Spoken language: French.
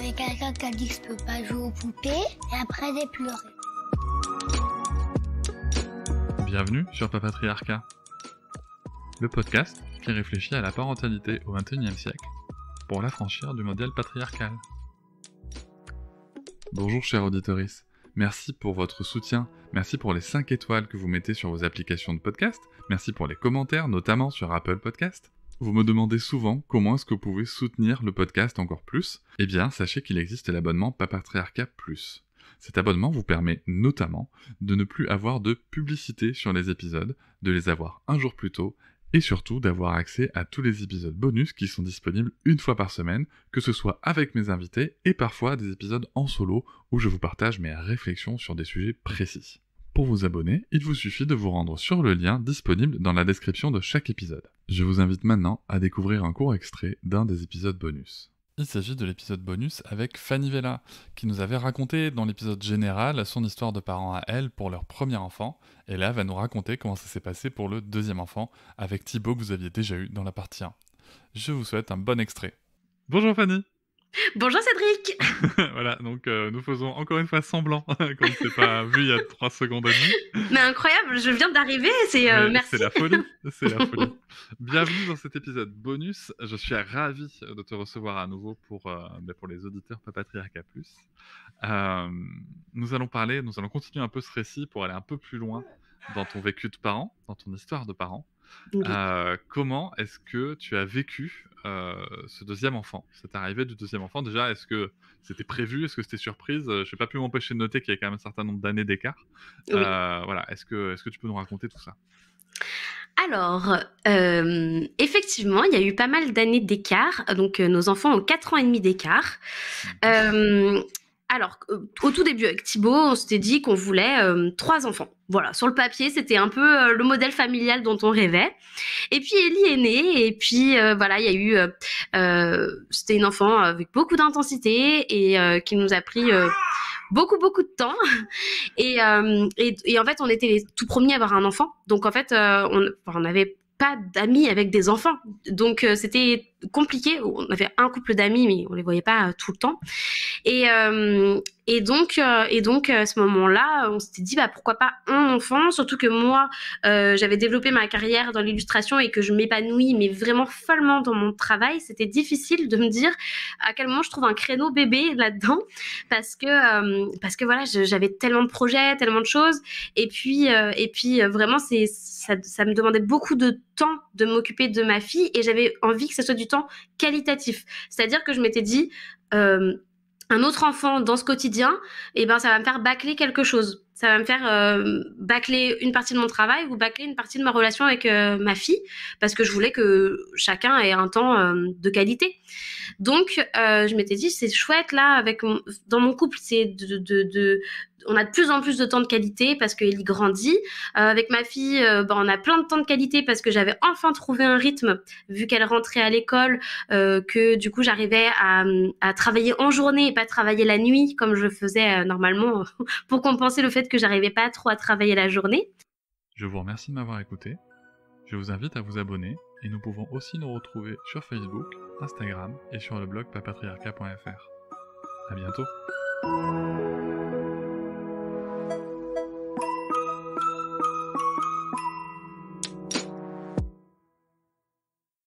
avait quelqu'un qui a dit que je peux pas jouer aux poupées, et après j'ai pleuré. Bienvenue sur Papatriarcat, le podcast qui réfléchit à la parentalité au XXIe siècle pour l'affranchir du modèle patriarcal. Bonjour chers auditoris, merci pour votre soutien, merci pour les 5 étoiles que vous mettez sur vos applications de podcast, merci pour les commentaires, notamment sur Apple Podcast. Vous me demandez souvent comment est-ce que vous pouvez soutenir le podcast encore plus. Eh bien, sachez qu'il existe l'abonnement Papatriarcat Plus. Cet abonnement vous permet notamment de ne plus avoir de publicité sur les épisodes, de les avoir un jour plus tôt, et surtout d'avoir accès à tous les épisodes bonus qui sont disponibles une fois par semaine, que ce soit avec mes invités et parfois des épisodes en solo où je vous partage mes réflexions sur des sujets précis. Pour vous abonner, il vous suffit de vous rendre sur le lien disponible dans la description de chaque épisode. Je vous invite maintenant à découvrir un court extrait d'un des épisodes bonus. Il s'agit de l'épisode bonus avec Fanny Vella, qui nous avait raconté dans l'épisode général son histoire de parents à elle pour leur premier enfant, et là va nous raconter comment ça s'est passé pour le deuxième enfant, avec Thibaut que vous aviez déjà eu dans la partie 1. Je vous souhaite un bon extrait. Bonjour Fanny. Bonjour Cédric. Voilà, donc nous faisons encore une fois semblant qu'on ne s'est pas vu il y a 3 secondes et demie. Mais incroyable, je viens d'arriver, merci. C'est la folie, c'est la folie. Bienvenue dans cet épisode bonus, je suis ravi de te recevoir à nouveau pour les auditeurs Papatriarcat Plus. Nous allons continuer un peu ce récit pour aller un peu plus loin dans ton vécu de parent, dans ton histoire de parent. Oui. Comment est-ce que tu as vécu ce deuxième enfant, cette arrivée du deuxième enfant? Déjà, est-ce que c'était prévu? Est-ce que c'était surprise? Je n'ai pas pu m'empêcher de noter qu'il y a quand même un certain nombre d'années d'écart. Oui. Voilà, est-ce que tu peux nous raconter tout ça? Alors, effectivement, il y a eu pas mal d'années d'écart. Donc, nos enfants ont 4 ans et demi d'écart. Alors, au tout début, avec Thibaut, on s'était dit qu'on voulait 3 enfants. Voilà, sur le papier, c'était un peu le modèle familial dont on rêvait. Et puis, Ellie est née, et puis, voilà, il y a eu... c'était une enfant avec beaucoup d'intensité et qui nous a pris... beaucoup de temps et en fait on était les tout premiers à avoir un enfant, donc en fait on n'avait pas d'amis avec des enfants, donc c'était compliqué. On avait un couple d'amis mais on les voyait pas tout le temps et donc à ce moment-là on s'était dit pourquoi pas un enfant, surtout que moi j'avais développé ma carrière dans l'illustration et que je m'épanouis mais vraiment follement dans mon travail. C'était difficile de me dire à quel moment je trouve un créneau bébé là-dedans parce que voilà, j'avais tellement de projets, tellement de choses et puis vraiment ça me demandait beaucoup de temps de m'occuper de ma fille et j'avais envie que ce soit du temps qualitatif. C'est-à-dire que je m'étais dit un autre enfant dans ce quotidien, ça va me faire bâcler quelque chose. Ça va me faire bâcler une partie de mon travail ou bâcler une partie de ma relation avec ma fille, parce que je voulais que chacun ait un temps de qualité. Donc, je m'étais dit, c'est chouette là, dans mon couple, c'est on a de plus en plus de temps de qualité parce qu'Ellie grandit. Avec ma fille, on a plein de temps de qualité parce que j'avais enfin trouvé un rythme, vu qu'elle rentrait à l'école, que du coup j'arrivais à travailler en journée et pas travailler la nuit comme je faisais normalement pour compenser le fait que j'arrivais pas trop à travailler la journée. Je vous remercie de m'avoir écouté. Je vous invite à vous abonner et nous pouvons aussi nous retrouver sur Facebook, Instagram et sur le blog papatriarcat.fr. À bientôt.